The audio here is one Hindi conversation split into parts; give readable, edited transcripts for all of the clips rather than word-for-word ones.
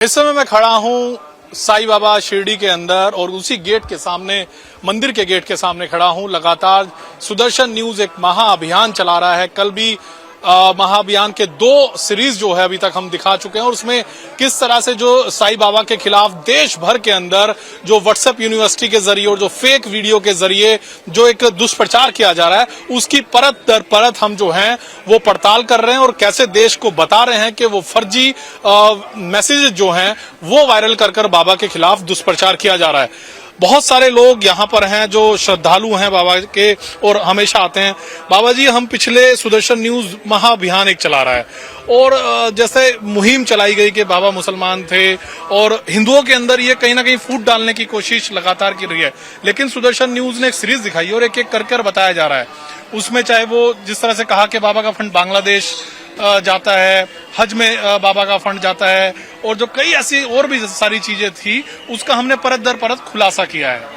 इस समय मैं खड़ा हूँ साईं बाबा शिरडी के अंदर और उसी गेट के सामने, मंदिर के गेट के सामने खड़ा हूँ। लगातार सुदर्शन न्यूज एक महाअभियान चला रहा है। कल भी महाअभियान के 2 सीरीज जो है अभी तक हम दिखा चुके हैं और उसमें किस तरह से जो साईं बाबा के खिलाफ देश भर के अंदर जो व्हाट्सएप यूनिवर्सिटी के जरिए और जो फेक वीडियो के जरिए जो एक दुष्प्रचार किया जा रहा है, उसकी परत दर परत हम जो हैं वो पड़ताल कर रहे हैं और कैसे देश को बता रहे हैं कि वो फर्जी मैसेज जो हैं वो वायरल कर बाबा के खिलाफ दुष्प्रचार किया जा रहा है। बहुत सारे लोग यहाँ पर हैं जो श्रद्धालु हैं बाबा के और हमेशा आते हैं। बाबा जी, हम पिछले सुदर्शन न्यूज महाअभियान एक चला रहा है और जैसे मुहिम चलाई गई कि बाबा मुसलमान थे और हिंदुओं के अंदर ये कहीं ना कहीं फूट डालने की कोशिश लगातार की रही है, लेकिन सुदर्शन न्यूज ने एक सीरीज दिखाई और एक एक कर बताया जा रहा है। उसमें चाहे वो जिस तरह से कहा कि बाबा का फंड बांग्लादेश जाता है, हज में बाबा का फंड जाता है और जो कई ऐसी और भी सारी चीजें थी, उसका हमने परत दर परत खुलासा किया है।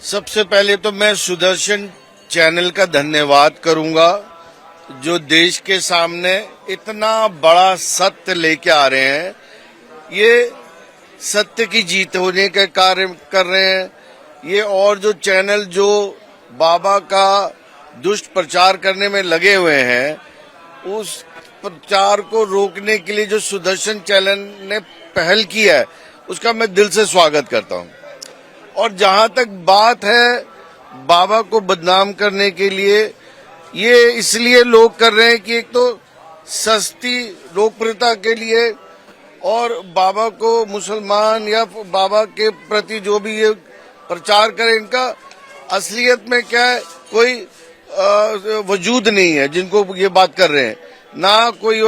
सबसे पहले तो मैं सुदर्शन चैनल का धन्यवाद करूंगा जो देश के सामने इतना बड़ा सत्य लेके आ रहे हैं। ये सत्य की जीत होने का कार्य कर रहे हैं। ये और जो चैनल जो बाबा का दुष्ट प्रचार करने में लगे हुए हैं, उस प्रचार को रोकने के लिए जो सुदर्शन चैनल ने पहल की है, उसका मैं दिल से स्वागत करता हूं। और जहां तक बात है बाबा को बदनाम करने के लिए, ये इसलिए लोग कर रहे हैं कि एक तो सस्ती लोकप्रियता के लिए और बाबा को मुसलमान या बाबा के प्रति जो भी ये प्रचार करें, इनका असलियत में क्या है, कोई वजूद नहीं है जिनको ये बात कर रहे हैं। ना कोई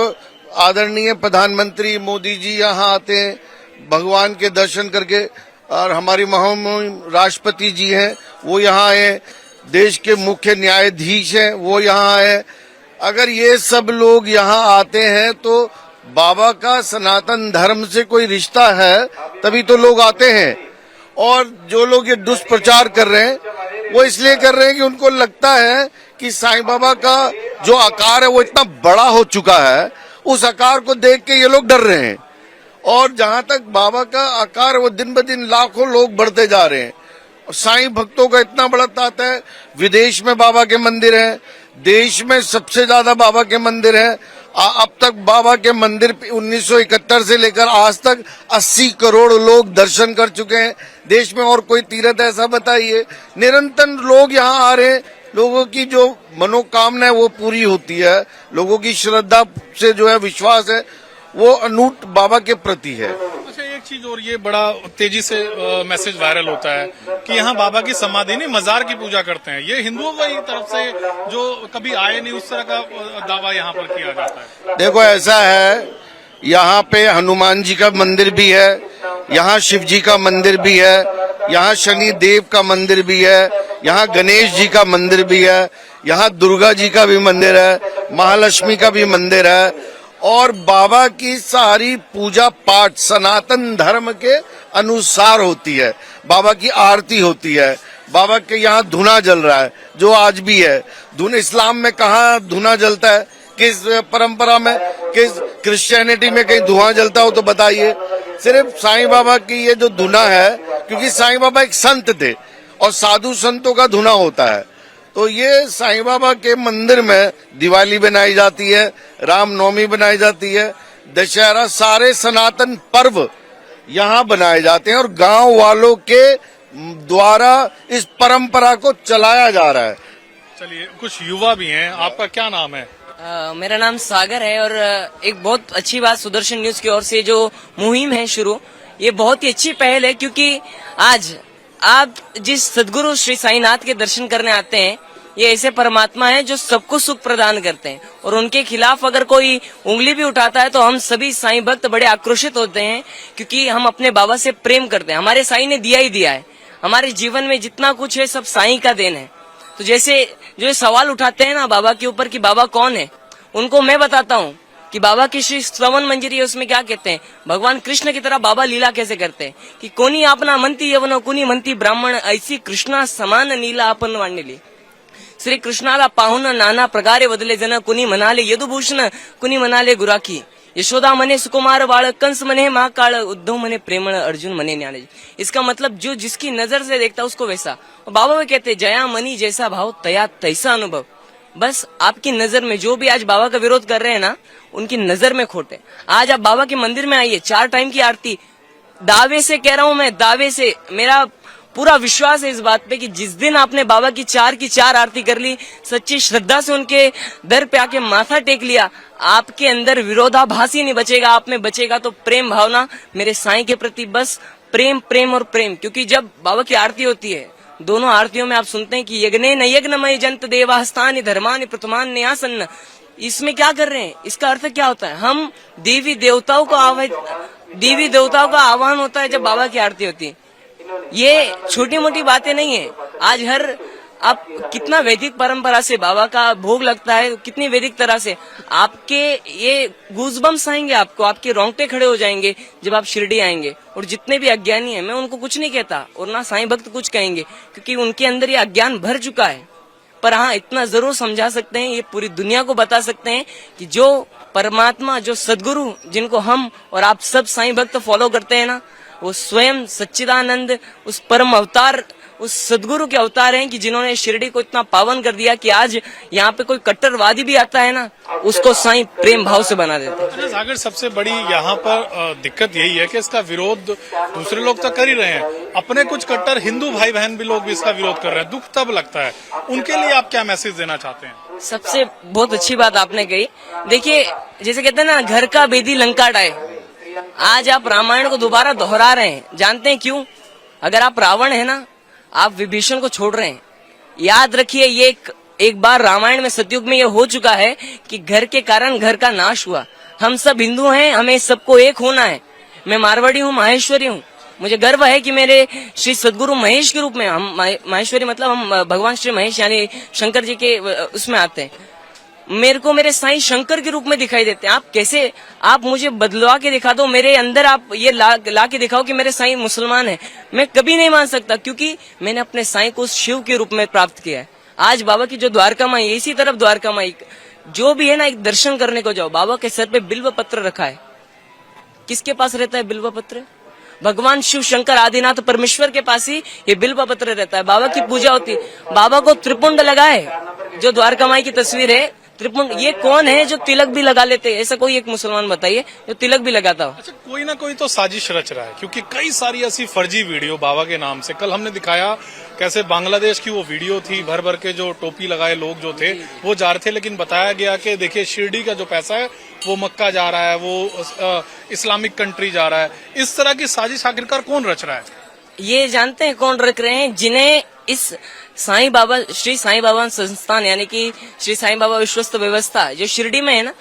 आदरणीय प्रधानमंत्री मोदी जी यहाँ आते हैं भगवान के दर्शन करके, और हमारी महामहिम राष्ट्रपति जी हैं वो यहाँ आए, देश के मुख्य न्यायाधीश हैं वो यहाँ आए। अगर ये सब लोग यहाँ आते हैं तो बाबा का सनातन धर्म से कोई रिश्ता है, तभी तो लोग आते हैं। और जो लोग ये दुष्प्रचार कर रहे हैं वो इसलिए कर रहे हैं कि उनको लगता है कि साईं बाबा का जो आकार है वो इतना बड़ा हो चुका है, उस आकार को देख के ये लोग डर रहे हैं। और जहां तक बाबा का आकार है वो दिन ब दिन लाखों लोग बढ़ते जा रहे हैं और साईं भक्तों का इतना बड़ा ताकत है। विदेश में बाबा के मंदिर हैं, देश में सबसे ज्यादा बाबा के मंदिर हैं। अब तक बाबा के मंदिर 1971 से लेकर आज तक 80 करोड़ लोग दर्शन कर चुके हैं। देश में और कोई तीर्थ ऐसा बताइए। निरंतर लोग यहाँ आ रहे हैं, लोगों की जो मनोकामना है वो पूरी होती है, लोगों की श्रद्धा से जो है विश्वास है वो अनूठ बाबा के प्रति है। अच्छा, एक चीज और, ये बड़ा तेजी से मैसेज वायरल होता है कि यहाँ बाबा की समाधि नहीं मजार की पूजा करते हैं। ये हिंदुओं की तरफ से जो कभी आए नहीं उस तरह का दावा यहाँ पर किया जाता है। देखो ऐसा है, यहाँ पे हनुमान जी का मंदिर भी है, यहाँ शिव जी का मंदिर भी है, यहाँ शनि देव का मंदिर भी है, यहाँ गणेश जी का मंदिर भी है, यहाँ दुर्गा जी का भी मंदिर है, महालक्ष्मी का भी मंदिर है। और बाबा की सारी पूजा पाठ सनातन धर्म के अनुसार होती है। बाबा की आरती होती है, बाबा के यहाँ धुना जल रहा है जो आज भी है। धुन इस्लाम में कहाँ धुना जलता है, किस परंपरा में, किस क्रिश्चियनिटी में कहीं धुआं जलता हो तो बताइए। सिर्फ साईं बाबा की ये जो धुना है, क्योंकि साईं बाबा एक संत थे और साधु संतों का धुना होता है, तो ये साईं बाबा के मंदिर में दिवाली बनाई जाती है, रामनवमी बनाई जाती है, दशहरा, सारे सनातन पर्व यहाँ बनाए जाते हैं और गांव वालों के द्वारा इस परंपरा को चलाया जा रहा है। चलिए, कुछ युवा भी हैं, आपका क्या नाम है? मेरा नाम सागर है और एक बहुत अच्छी बात सुदर्शन न्यूज की ओर से जो मुहिम है शुरू, ये बहुत ही अच्छी पहल है, क्योंकि आज आप जिस सदगुरु श्री साईनाथ के दर्शन करने आते हैं, ये ऐसे परमात्मा हैं जो सबको सुख प्रदान करते हैं और उनके खिलाफ अगर कोई उंगली भी उठाता है तो हम सभी साईं भक्त बड़े आक्रोशित होते हैं, क्योंकि हम अपने बाबा से प्रेम करते हैं। हमारे साईं ने दिया ही दिया है, हमारे जीवन में जितना कुछ है सब साईं का देन है। तो जैसे जो सवाल उठाते हैं ना बाबा के ऊपर कि बाबा कौन है, उनको मैं बताता हूँ कि बाबा की श्री श्रवण मंजरी है, उसमें क्या कहते हैं, भगवान कृष्ण की तरह बाबा लीला कैसे करते हैं कि कोनी आपना मंती यवनो कुनी मंती ब्राह्मण ऐसी कृष्णा समान नीला अपन वाणिली। श्री कृष्णाला पाहुन नाना प्रकारे बदले जन कुनी मनाले यदुभूषण कुनी मनाले गुराखी। यशोदा मने सुकुमार बाळ, कंस मने महाकाळ, उद्धव मने प्रेमळ, अर्जुन मने ज्ञानी। इसका मतलब जो जिसकी नजर से देखता उसको वैसा। और बाबा में कहते जया मनी जैसा भाव तया तैसा अनुभव। बस आपकी नजर में जो भी आज बाबा का विरोध कर रहे हैं ना, उनकी नजर में खोटे। आज आप बाबा के मंदिर में आइए, 4 टाइम की आरती, दावे से कह रहा हूं मैं, दावे से, मेरा पूरा विश्वास है इस बात पे कि जिस दिन आपने बाबा की 4 आरती कर ली, सच्ची श्रद्धा से उनके दर पे आके माथा टेक लिया, आपके अंदर विरोधाभास ही नहीं बचेगा। आप में बचेगा तो प्रेम भावना मेरे साईं के प्रति, बस प्रेम प्रेम और प्रेम। क्योंकि जब बाबा की आरती होती है, दोनों आरतियों में आप सुनते हैं कि यज्ञ न यज्ञमय जंत देवास्तानि धर्मानि प्रथमान न्यासन्न। इसमें क्या कर रहे हैं, इसका अर्थ क्या होता है? हम देवी देवताओं का आह्वान होता है जब बाबा की आरती होती है। ये छोटी मोटी बातें नहीं है। आज आप कितना वैदिक परंपरा से बाबा का भोग लगता है, कितनी वैदिक तरह से आपके ये गूज़बम्स आएंगे, आपको आपके रोंगटे खड़े हो जाएंगे जब आप शिरडी आएंगे। और जितने भी अज्ञानी हैं, मैं उनको कुछ नहीं कहता और ना साईं भक्त कुछ कहेंगे, क्योंकि उनके अंदर ये अज्ञान भर चुका है। पर हाँ, इतना जरूर समझा सकते हैं, ये पूरी दुनिया को बता सकते हैं कि जो परमात्मा, जो सदगुरु, जिनको हम और आप सब साईं भक्त फॉलो करते हैं ना, वो स्वयं सच्चिदानंद उस परम अवतार, उस सदगुरु के अवतार हैं कि जिन्होंने शिरडी को इतना पावन कर दिया कि आज यहाँ पे कोई कट्टरवादी भी आता है ना, उसको साईं प्रेम भाव से बना देते हैं। सागर, सबसे बड़ी यहाँ पर दिक्कत यही है कि इसका विरोध दूसरे लोग तो कर ही रहे हैं, अपने कुछ कट्टर हिंदू भाई बहन भी लोग भी इसका विरोध कर रहे हैं। दुख तब लगता है। उनके लिए आप क्या मैसेज देना चाहते हैं? सबसे बहुत अच्छी बात आपने कही। देखिए, जैसे कहते हैं ना, घर का बेदी लंका डाए। आज आप रामायण को दोबारा दोहरा रहे हैं, जानते हैं क्यों? अगर आप रावण है ना, आप विभीषण को छोड़ रहे हैं। याद रखिए, ये एक बार रामायण में, सतयुग में ये हो चुका है कि घर के कारण घर का नाश हुआ। हम सब हिंदू हैं, हमें सबको एक होना है। मैं मारवाड़ी हूँ, माहेश्वरी हूँ, मुझे गर्व है कि मेरे श्री सदगुरु महेश के रूप में, हम माहेश्वरी मतलब हम भगवान श्री महेश यानी शंकर जी के उसमें आते हैं। मेरे को मेरे साईं शंकर के रूप में दिखाई देते हैं। आप कैसे, आप मुझे बदलवा के दिखा दो, मेरे अंदर आप ये ला के दिखाओ कि मेरे साईं मुसलमान है, मैं कभी नहीं मान सकता, क्योंकि मैंने अपने साईं को शिव के रूप में प्राप्त किया है। आज बाबा की जो द्वारका माई, इसी तरफ द्वारका माई, जो भी है ना, एक दर्शन करने को जाओ, बाबा के सर पे बिल्व पत्र रखा है। किसके पास रहता है बिल्व पत्र? भगवान शिव शंकर आदिनाथ परमेश्वर के पास ही ये बिल्व पत्र रहता है। बाबा की पूजा होती है। बाबा को त्रिपुंड लगा है, जो द्वारका माई की तस्वीर है, त्रिपुंड। ये कौन है जो तिलक भी लगा लेते हैं? ऐसा कोई एक मुसलमान बताइए जो तिलक भी लगाता हो। अच्छा, कोई ना कोई तो साजिश रच रहा है, क्योंकि कई सारी ऐसी फर्जी वीडियो बाबा के नाम से, कल हमने दिखाया कैसे बांग्लादेश की वो वीडियो थी, भर भर के जो टोपी लगाए लोग जो थे वो जा रहे थे, लेकिन बताया गया कि देखिए शिरडी का जो पैसा है वो मक्का जा रहा है, वो इस्लामिक कंट्री जा रहा है। इस तरह की साजिश आखिरकार कौन रच रहा है? ये जानते हैं कौन रख रहे हैं? जिन्हें इस साईं बाबा, श्री साईं बाबा संस्थान यानी कि श्री साईं बाबा विश्वस्त व्यवस्था जो शिरडी में है ना,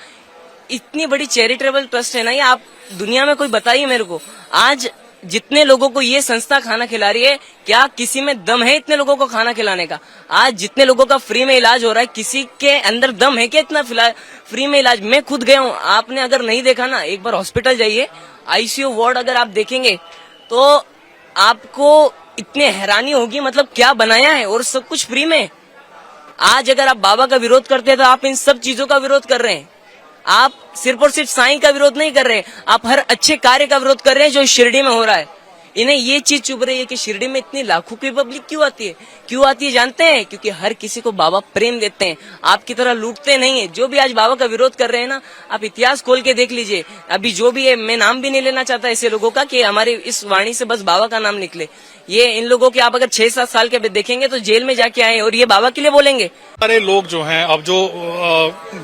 इतनी बड़ी चैरिटेबल ट्रस्ट है ना, ये आप दुनिया में कोई बताइए मेरे को। आज जितने लोगों को ये संस्था खाना खिला रही है, क्या किसी में दम है इतने लोगों को खाना खिलाने का? आज जितने लोगों का फ्री में इलाज हो रहा है, किसी के अंदर दम है क्या इतना फ्री में इलाज? मैं खुद गया हूँ, आपने अगर नहीं देखा ना, एक बार हॉस्पिटल जाइए, आईसीयू वार्ड अगर आप देखेंगे तो आपको इतने हैरानी होगी, मतलब क्या बनाया है, और सब कुछ फ्री में। आज अगर आप बाबा का विरोध करते हैं तो आप इन सब चीजों का विरोध कर रहे हैं। आप सिर्फ और सिर्फ साईं का विरोध नहीं कर रहे, आप हर अच्छे कार्य का विरोध कर रहे हैं जो शिरडी में हो रहा है। इन्हें ये चीज चुभ रही है कि शिरडी में इतनी लाखों की पब्लिक क्यों आती है? क्यों आती है जानते हैं? क्योंकि हर किसी को बाबा प्रेम देते हैं, आपकी तरह लूटते नहीं है। जो भी आज बाबा का विरोध कर रहे हैं ना, आप इतिहास खोल के देख लीजिए। अभी जो भी है, मैं नाम भी नहीं लेना चाहता ऐसे लोगों का कि हमारी इस वाणी से बस बाबा का नाम निकले। ये इन लोगों के आप अगर 6-7 साल के देखेंगे तो जेल में जाके आए और ये बाबा के लिए बोलेंगे। सारे लोग जो हैं अब जो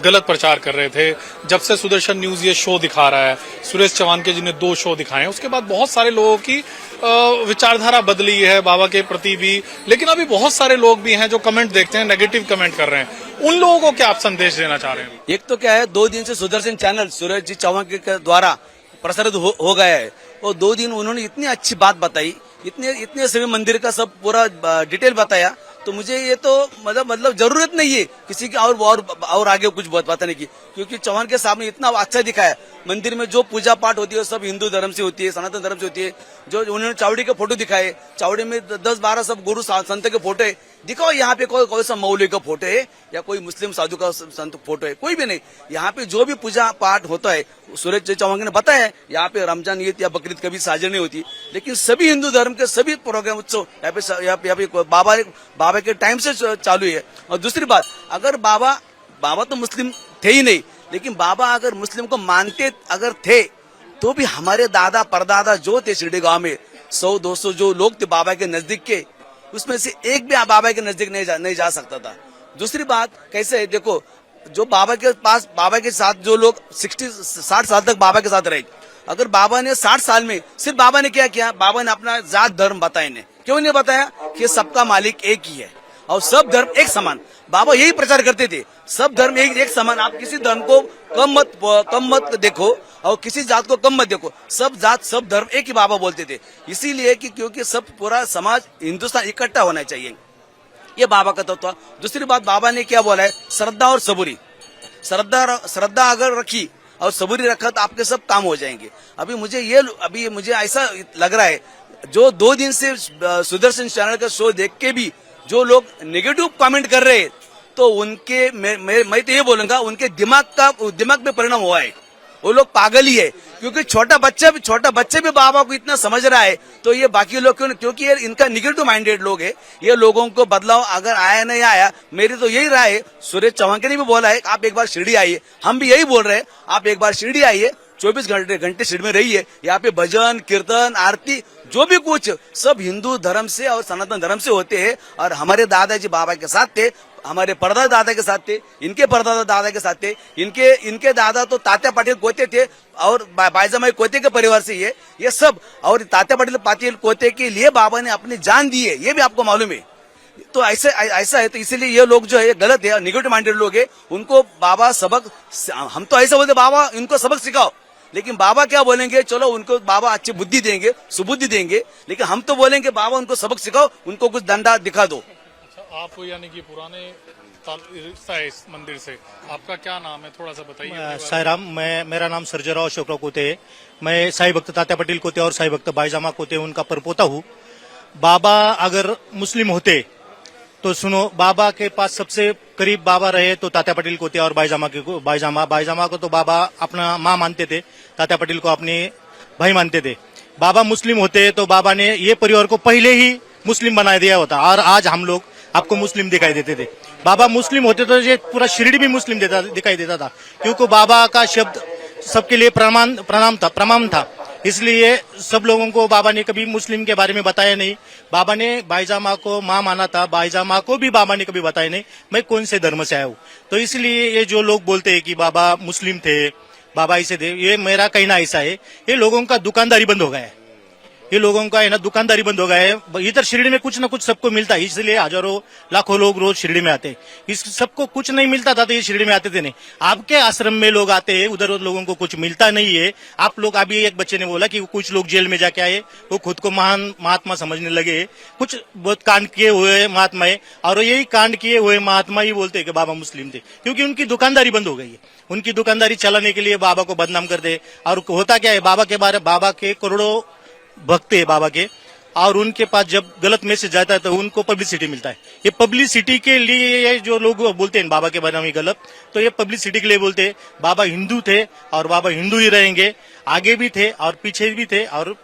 गलत प्रचार कर रहे थे, जब से सुदर्शन न्यूज ये शो दिखा रहा है, सुरेश चौहान के जिन्हें 2 शो दिखाए, उसके बाद बहुत सारे लोगों की विचारधारा बदली है बाबा के प्रति भी। लेकिन अभी बहुत सारे लोग भी हैं जो कमेंट देखते हैं, नेगेटिव कमेंट कर रहे हैं। उन लोगों को क्या आप संदेश देना चाह रहे हैं? एक तो क्या है, 2 दिन से सुदर्शन चैनल सूरज जी चौहान के द्वारा प्रसारित हो गया है, और 2 दिन उन्होंने इतनी अच्छी बात बताई, इतने सभी मंदिर का सब पूरा डिटेल बताया, तो मुझे ये तो मतलब जरूरत नहीं है किसी की और आगे कुछ बताने की, क्योंकि चौहान के सामने इतना अच्छा दिखाया। मंदिर में जो पूजा पाठ होती है सब हिंदू धर्म से होती है, सनातन धर्म से होती है। जो उन्होंने चावड़ी के फोटो दिखाए, चावड़ी में 10-12 सब गुरु संत के फोटो है, दिखाओ यहाँ पे कोई सा मौलवी का फोटो है या कोई मुस्लिम साधु का संत फोटो है, कोई भी नहीं। यहाँ पे जो भी पूजा पाठ होता है, सूरज चौहान ने बताया यहाँ पे रमजान ईद या बकरीद कभी साझा नहीं होती, लेकिन सभी हिंदू धर्म के सभी प्रोग्राम उत्सव यहाँ पे बाबा के टाइम से चालू है। और दूसरी बात, अगर बाबा तो मुस्लिम थे ही नहीं, लेकिन बाबा अगर मुस्लिम को मानते अगर थे तो भी हमारे दादा परदादा जो थे शिरडी गांव में 100-200 जो लोग थे बाबा के नजदीक के, उसमें से एक भी बाबा के नजदीक नहीं जा सकता था। दूसरी बात कैसे है, देखो जो बाबा के साथ जो लोग 60 साल तक बाबा के साथ रहे, अगर बाबा ने 60 साल में सिर्फ बाबा ने क्या किया, बाबा ने अपना जात धर्म बताया नहीं, क्यों नहीं बताया कि सबका मालिक एक ही है और सब धर्म एक समान। बाबा यही प्रचार करते थे, सब धर्म एक समान, आप किसी धर्म को कम मत देखो और किसी जात को कम मत देखो, सब जात सब धर्म एक ही बाबा बोलते थे। इसीलिए कि क्योंकि सब पूरा समाज हिंदुस्तान इकट्ठा होना चाहिए, ये बाबा का तत्व। दूसरी बात, बाबा ने क्या बोला है, श्रद्धा और सबूरी। श्रद्धा अगर रखी और सबूरी रखा तो आपके सब काम हो जाएंगे। अभी मुझे ऐसा लग रहा है, जो 2 दिन से सुदर्शन चैनल का शो देख के भी जो लोग नेगेटिव कमेंट कर रहे हैं, तो उनके मैं तो ये बोलूंगा उनके दिमाग पे परिणाम हुआ है, वो लोग पागल ही है। क्योंकि छोटा बच्चे भी बाबा को इतना समझ रहा है, तो ये बाकी लोग क्यों? क्योंकि ये इनका निगेटिव माइंडेड लोग है। ये लोगों को बदलाव अगर आया नहीं आया, मेरी तो यही राय है। सूरज चौहान ने भी बोला है आप एक बार शिरडी आइए, हम भी यही बोल रहे हैं आप एक बार शिरडी आइए, 24 घंटे शिरडी में रहिए। यहाँ पे भजन कीर्तन आरती जो भी कुछ सब हिंदू धर्म से और सनातन धर्म से होते हैं। और हमारे दादाजी बाबा के साथ थे, हमारे परदादा दादा के साथ थे, इनके परदादा दादा के साथ थे, इनके दादा तो तात्या पाटिल कोते थे और बाईजामाई कोते के परिवार से ये सब। और तात्या पाटिल कोते के लिए बाबा ने अपनी जान दी है, ये भी आपको मालूम है। तो ऐसा है, तो इसीलिए ये लोग जो है गलत है, निगेटिव माइंडेड लोग है। उनको बाबा सबक, हम तो ऐसा बोलते बाबा इनको सबक सिखाओ, लेकिन बाबा क्या बोलेंगे, चलो उनको बाबा अच्छी बुद्धि देंगे, सुबुद्धि देंगे, लेकिन हम तो बोलेंगे बाबा उनको सबक सिखाओ, उनको कुछ डंडा दिखा दो। अच्छा, आप यानी कि पुराने रिश्ता है इस मंदिर से, आपका क्या नाम है, थोड़ा सा बताइए। साईराम, मेरा नाम सर्जेराव अशोकराव कोते है। मैं साई भक्त तात्या पाटिल कोते और साई भक्त बाईजामा कोते उनका परपोता हूँ। बाबा अगर मुस्लिम होते तो सुनो, बाबा के पास सबसे करीब बाबा रहे तो तात्या पाटिल कोते और बाईजामा को तो बाबा अपना माँ मानते थे, तात्या पाटिल को अपने भाई मानते थे। बाबा मुस्लिम होते तो बाबा ने ये परिवार को पहले ही मुस्लिम बना दिया होता और आज हम लोग आपको मुस्लिम दिखाई देते थे। बाबा मुस्लिम होते तो ये पूरा शिरडी भी मुस्लिम दिखाई देता था, क्योंकि बाबा का शब्द सबके लिए प्रमाण था। इसलिए सब लोगों को बाबा ने कभी मुस्लिम के बारे में बताया नहीं। बाबा ने बाईजामा को माँ माना था, बाईजामा को भी बाबा ने कभी बताया नहीं मैं कौन से धर्म से आया हूँ। तो इसलिए ये जो लोग बोलते हैं कि बाबा मुस्लिम थे, बाबा ऐसे थे, ये मेरा कहना ऐसा है, ये लोगों का दुकानदारी बंद हो गया है। ये लोगों का है ना दुकानदारी बंद हो गया है। इधर शिरडी में कुछ न कुछ सबको मिलता है, इसलिए हजारों लाखों लोग रोज शिरडी में आते हैं। इस सबको कुछ नहीं मिलता था तो ये शिरडी में आते थे नहीं। आपके आश्रम में लोग आते हैं, उधर लोगों को कुछ मिलता नहीं है। आप लोग, अभी एक बच्चे ने बोला कि कुछ लोग जेल में जाके आए, वो खुद को महान महात्मा समझने लगे, कुछ बहुत कांड किए हुए महात्मा है, और यही कांड किए हुए महात्मा ही बोलते हैं कि बाबा मुस्लिम थे, क्योंकि उनकी दुकानदारी बंद हो गई है। उनकी दुकानदारी चलाने के लिए बाबा को बदनाम कर दे। और होता क्या है, बाबा के करोड़ों भक्त है बाबा के, और उनके पास जब गलत मैसेज जाता है तो उनको पब्लिसिटी मिलता है। ये पब्लिसिटी के लिए जो लोग बोलते हैं बाबा के बारे में गलत, तो ये पब्लिसिटी के लिए बोलते हैं। बाबा हिंदू थे और बाबा हिंदू ही रहेंगे, आगे भी थे और पीछे भी थे, और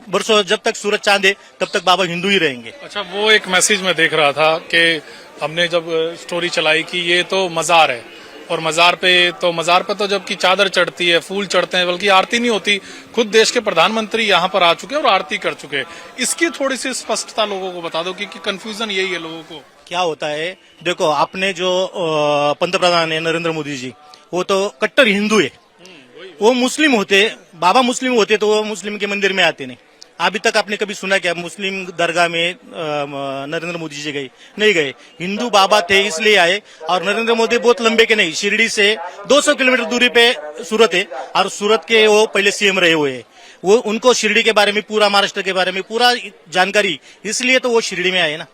बरसों जब तक सूरज चांद है तब तक बाबा हिंदू ही रहेंगे। अच्छा, वो एक मैसेज में देख रहा था कि हमने जब स्टोरी चलाई कि ये तो मजार है, और मजार पे तो जबकि चादर चढ़ती है, फूल चढ़ते हैं, बल्कि आरती नहीं होती। खुद देश के प्रधानमंत्री यहाँ पर आ चुके हैं और आरती कर चुके हैं। इसकी थोड़ी सी स्पष्टता लोगों को बता दो कि कंफ्यूजन यही है लोगों को। क्या होता है, देखो अपने जो पंतप्रधान है नरेंद्र मोदी जी, वो तो कट्टर हिंदू है। वो मुस्लिम होते, बाबा मुस्लिम होते तो वो मुस्लिम के मंदिर में आते नहीं। अभी तक आपने कभी सुना क्या मुस्लिम दरगाह में नरेंद्र मोदी जी गए? नहीं गए। हिंदू बाबा थे इसलिए आए। और नरेंद्र मोदी बहुत लंबे के नहीं, शिरडी से 200 किलोमीटर दूरी पे सूरत है, और सूरत के वो पहले सीएम रहे हुए हैं। वो उनको शिरडी के बारे में, पूरा महाराष्ट्र के बारे में पूरा जानकारी, इसलिए तो वो शिरडी में आए ना।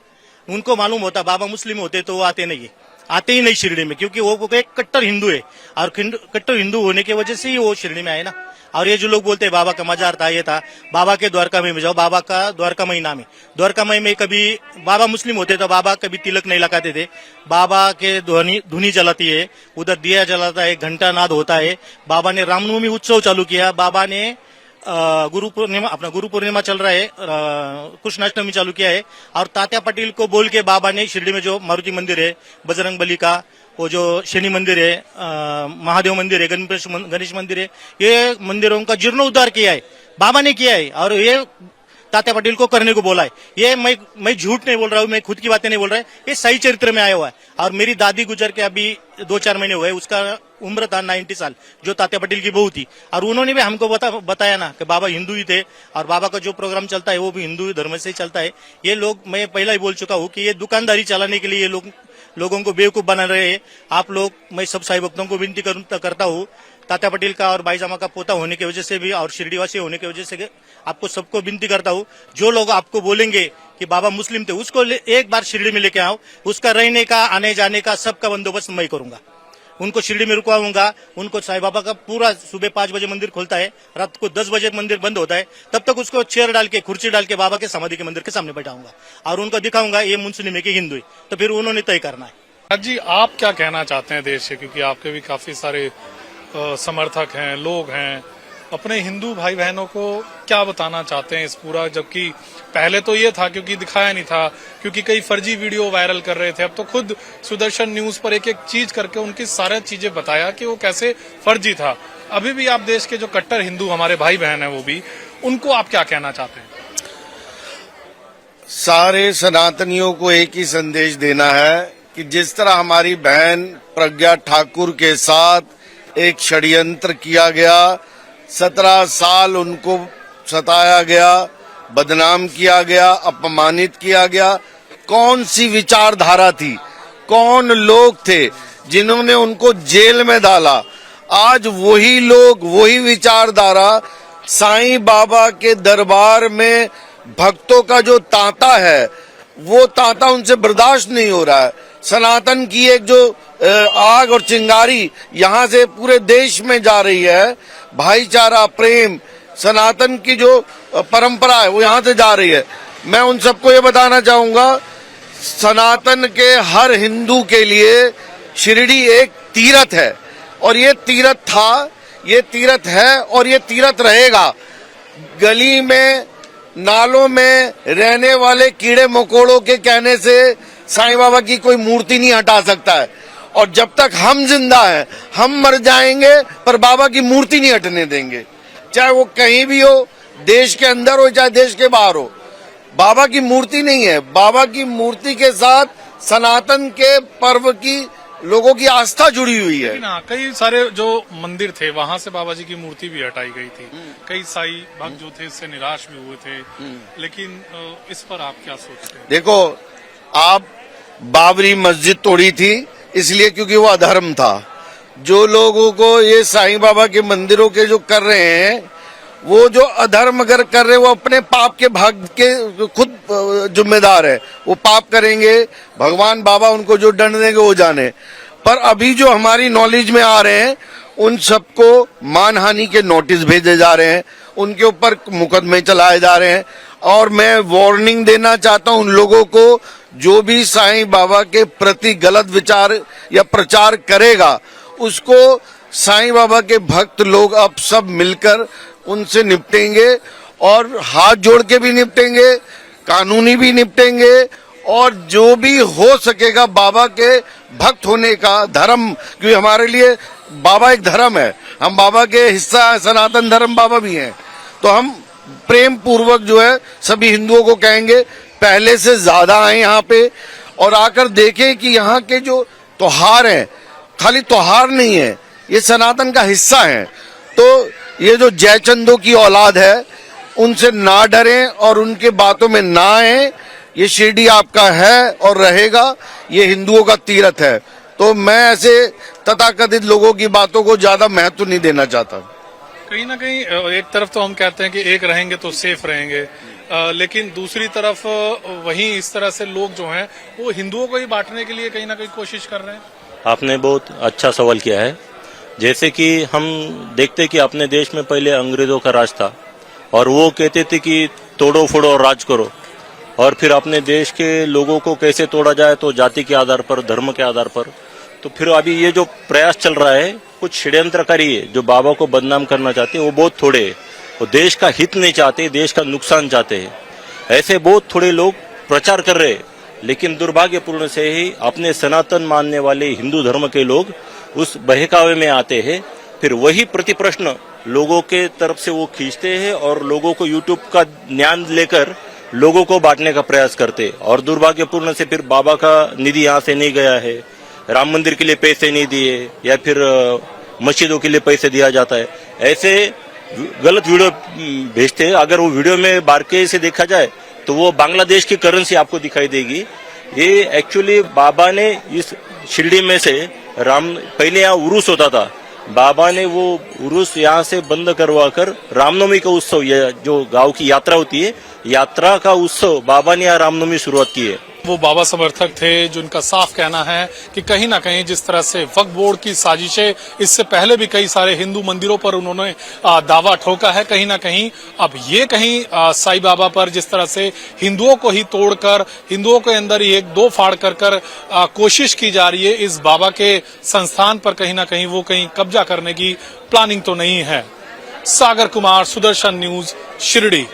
उनको मालूम होता बाबा मुस्लिम होते तो वो आते नहीं है। आते ही नहीं शिरडी में, क्योंकि वो एक कट्टर हिंदू है और कट्टर हिंदू होने की वजह से ही वो शिरडी में आए ना। और ये जो लोग बोलते हैं बाबा का मजार था, ये था, बाबा के द्वारका में जाओ, बाबा का द्वारका महीना में, द्वारका में कभी बाबा मुस्लिम होते तो बाबा कभी तिलक नहीं लगाते थे। बाबा के धुनी जलाती है, उधर दिया जलाता है, घंटा नाद होता है। बाबा ने रामनवमी उत्सव चालू किया, बाबा ने गुरु पूर्णिमा चल रहा है, कृष्णाष्टमी चालू किया है। और तात्या पटेल को बोल के बाबा ने शिरडी में जो मारुति मंदिर है, बजरंग बली का, वो जो शनि मंदिर है, महादेव मंदिर है, गणेश मंदिर है, ये मंदिरों का जीर्णोद्धार किया है, बाबा ने किया है। और ये तात्या पटेल को करने को बोला है। ये मैं झूठ नहीं बोल रहा हूँ, मैं खुद की बातें नहीं बोल रहा है, ये सही चरित्र में आया हुआ है। और मेरी दादी गुजर के अभी 2-4 महीने हुए, उसका उम्र था 90 साल, जो तात्या पटेल की बहू थी। और उन्होंने भी हमको बताया ना कि बाबा हिंदू ही थे, और बाबा का जो प्रोग्राम चलता है वो भी हिंदू धर्म से ही चलता है। ये लोग, मैं पहला ही बोल चुका हूँ कि ये दुकानदारी चलाने के लिए ये लोगों को बेवकूफ बना रहे हैं। आप लोग, मैं सब साई भक्तों को विनती करता हूँ, तात्या पटेल का और बाईजामा का पोता होने की वजह से भी और शिरडीवासी होने की वजह से आपको सबको विनती करता हूँ, जो लोग आपको बोलेंगे कि बाबा मुस्लिम थे, उसको एक बार शिरडी में लेके आओ, उसका रहने का, आने जाने का, सबका बंदोबस्त मैं करूंगा। उनको शिरडी में रुकवाऊंगा। उनको साईं बाबा का पूरा सुबह 5 बजे मंदिर खुलता है, रात को 10 बजे मंदिर बंद होता है, तब तक उसको चेयर डाल के, कुर्सी डाल के बाबा के समाधि के मंदिर के सामने बैठाऊंगा और उनको दिखाऊंगा ये मुस्लिम है कि हिंदू है। तो फिर उन्होंने तय करना है। राज जी, आप क्या कहना चाहते हैं देश से, क्योंकि आपके भी काफी सारे समर्थक हैं, लोग हैं, अपने हिंदू भाई बहनों को क्या बताना चाहते हैं इस पूरा, जबकि पहले तो ये था क्योंकि दिखाया नहीं था, क्योंकि कई फर्जी वीडियो वायरल कर रहे थे, अब तो खुद सुदर्शन न्यूज पर एक एक चीज करके उनकी सारी चीजें बताया कि वो कैसे फर्जी था। अभी भी आप देश के जो कट्टर हिंदू हमारे भाई बहन है, वो भी, उनको आप क्या कहना चाहते हैं? सारे सनातनियों को एक ही संदेश देना है कि जिस तरह हमारी बहन प्रज्ञा ठाकुर के साथ एक षड्यंत्र किया गया, 17 साल उनको सताया गया, बदनाम किया गया, अपमानित किया गया। कौन सी विचारधारा थी, कौन लोग थे जिन्होंने उनको जेल में डाला? आज वही लोग, वही विचारधारा साईं बाबा के दरबार में भक्तों का जो तांता है, वो तांता उनसे बर्दाश्त नहीं हो रहा है। सनातन की एक जो आग और चिंगारी यहाँ से पूरे देश में जा रही है, भाईचारा, प्रेम, सनातन की जो परंपरा है वो यहाँ से जा रही है। मैं उन सबको ये बताना चाहूंगा, सनातन के हर हिंदू के लिए शिरडी एक तीर्थ है, और ये तीर्थ था, ये तीर्थ है और ये तीर्थ रहेगा। गली में, नालों में रहने वाले कीड़े मकोड़ों के कहने से साईं बाबा की कोई मूर्ति नहीं हटा सकता है। और जब तक हम जिंदा हैं, हम मर जाएंगे, पर बाबा की मूर्ति नहीं हटने देंगे, चाहे वो कहीं भी हो, देश के अंदर हो चाहे देश के बाहर हो। बाबा की मूर्ति नहीं है, बाबा की मूर्ति के साथ सनातन के पर्व की लोगों की आस्था जुड़ी हुई है। ना, कई सारे जो मंदिर थे वहां से बाबा जी की मूर्ति भी हटाई गई थी, कई साई भक्त जो थे इससे निराश भी हुए थे, लेकिन इस पर आप क्या सोचते हैं? देखो, आप बाबरी मस्जिद तोड़ी थी इसलिए क्योंकि वो अधर्म था। जो लोगों को ये साईं बाबा के मंदिरों के जो कर रहे हैं, वो जो अधर्म अगर कर रहे हैं, वो अपने पाप के भाग के खुद जिम्मेदार है। वो पाप करेंगे, भगवान बाबा उनको जो दंड देंगे वो जाने। पर अभी जो हमारी नॉलेज में आ रहे हैं, उन सबको मानहानि के नोटिस भेजे जा रहे हैं, उनके ऊपर मुकदमे चलाए जा रहे हैं। और मैं वार्निंग देना चाहता हूं उन लोगों को, जो भी साईं बाबा के प्रति गलत विचार या प्रचार करेगा, उसको साईं बाबा के भक्त लोग अब सब मिलकर उनसे निपटेंगे, और हाथ जोड़ के भी निपटेंगे, कानूनी भी निपटेंगे, और जो भी हो सकेगा बाबा के भक्त होने का धर्म, क्योंकि हमारे लिए बाबा एक धर्म है, हम बाबा के हिस्सा है, सनातन धर्म बाबा भी हैं। तो हम प्रेम पूर्वक जो है सभी हिंदुओं को कहेंगे, पहले से ज्यादा आए यहाँ पे और आकर देखें कि यहाँ के जो त्योहार हैं, खाली त्योहार नहीं है, ये सनातन का हिस्सा है। तो ये जो जयचंदों की औलाद है, उनसे ना डरें और उनके बातों में ना आए। ये शिरडी आपका है और रहेगा, ये हिंदुओं का तीर्थ है। तो मैं ऐसे तथाकथित लोगों की बातों को ज्यादा महत्व नहीं देना चाहता। कहीं ना कहीं एक तरफ तो हम कहते हैं कि एक रहेंगे तो सेफ रहेंगे, लेकिन दूसरी तरफ वहीं इस तरह से लोग जो हैं वो हिंदुओं को ही बांटने के लिए कहीं ना कहीं कोशिश कर रहे हैं। आपने बहुत अच्छा सवाल किया है। जैसे कि हम देखते कि अपने देश में पहले अंग्रेजों का राज था और वो कहते थे कि तोड़ो फोड़ो और राज करो, और फिर अपने देश के लोगों को कैसे तोड़ा जाए तो जाति के आधार पर, धर्म के आधार पर। तो फिर अभी ये जो प्रयास चल रहा है, कुछ षड्यंत्रकारी है जो बाबा को बदनाम करना चाहते हैं, वो बहुत थोड़े हैं। वो देश का हित नहीं चाहते, देश का नुकसान चाहते हैं। ऐसे बहुत थोड़े लोग प्रचार कर रहे हैं, लेकिन दुर्भाग्यपूर्ण से ही अपने सनातन मानने वाले हिंदू धर्म के लोग उस बहकावे में आते हैं। फिर वही प्रति प्रश्न लोगों के तरफ से वो खींचते हैं और लोगों को यूट्यूब का ज्ञान लेकर लोगों को बांटने का प्रयास करते। और दुर्भाग्यपूर्ण से फिर बाबा का निधि यहाँ से नहीं गया है, राम मंदिर के लिए पैसे नहीं दिए, या फिर मस्जिदों के लिए पैसे दिया जाता है। ऐसे गलत वीडियो भेजते हैं। अगर वो वीडियो में बारीकी से देखा जाए तो वो बांग्लादेश की करेंसी आपको दिखाई देगी। ये एक्चुअली बाबा ने इस शिरडी में से पहले यहाँ उरूस होता था, बाबा ने वो उरूस यहाँ से बंद करवा कर रामनवमी का उत्सव, ये जो गांव की यात्रा होती है, यात्रा का उत्सव बाबा ने यहाँ रामनवमी शुरुआत की है। वो बाबा समर्थक थे जिनका साफ कहना है कि कहीं ना कहीं जिस तरह से वक्फ बोर्ड की साजिशें, इससे पहले भी कई सारे हिंदू मंदिरों पर उन्होंने दावा ठोका है, कहीं ना कहीं अब ये कहीं साईं बाबा पर जिस तरह से हिंदुओं को ही तोड़कर, हिंदुओं के अंदर ही एक दो फाड़ कर कोशिश की जा रही है, इस बाबा के संस्थान पर कहीं ना कहीं वो कहीं कब्जा करने की प्लानिंग तो नहीं है। सागर कुमार, सुदर्शन न्यूज, शिरडी।